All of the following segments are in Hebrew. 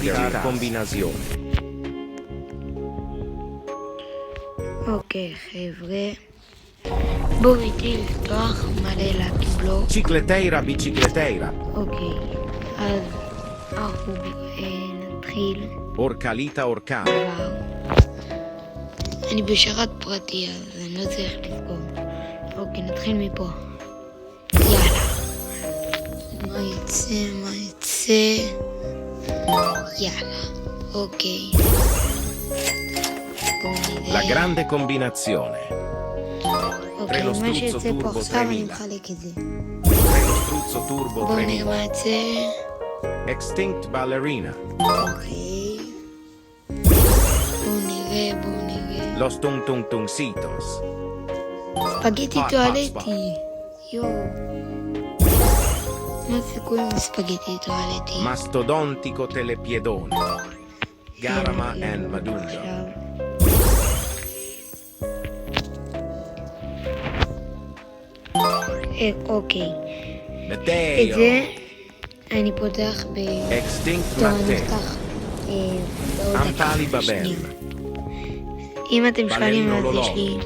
Modalità combinazione. אוקיי, חבר'ה. בואו איתי לפתוח מלא לקי בלוק. Cicleteira bicicleteira. אוקיי, אז אנחנו נתחיל Orcalita orcana. כבר. אני בשרת פרטי, אז אני לא צריך לסגור. אוקיי, נתחיל מפה. יאללה. מה יצא? יאללה. אוקיי. בואו La נראה. grande combinazione. אוקיי, Treno מה struzzo שיצא פה turbo עכשיו אני 3000. מחלק את זה. Treno struzzo turbo בואו נראה 3000. מה יצא. Extinct ballerina. אוקיי. בואו נראה. Los tung tung tungsitos. ספגטי פאק, טואלטי. פאק. יואו. מה זה קוראים לספגטי טואלטי? Mastodontico telepiedone. Garama and Madunda. עכשיו. אוקיי. את Meteo. זה אני פותח ב... Extinct טוב, אני Matteo. אפתח בעוד Ampali דקה, Babel. שנייה. אם אתם שואלים בלרינו אז לא יש לא. לי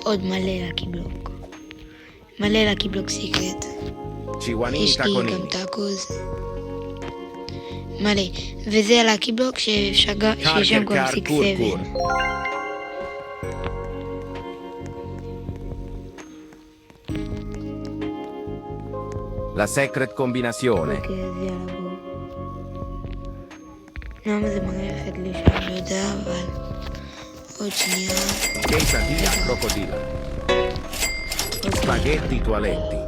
עוד מלא לקי בלוק. מלא לקי בלוק סיקרט. יש Chihuanita לי גם conini. טאקוז. מלא. וזה לקי בלוק שיש שם גם Carker 6-7. Kurkur. La secret combinazione. אוקיי, אז יאללה בואו. למה זה מערכת לי שאני לא יודע, אבל... עוד שנייה. Quesadilla crocodilla. Spaghetti toaletti.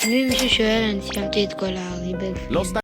אם מישהו שואל, אני סיימתי את כל הריבל. Lo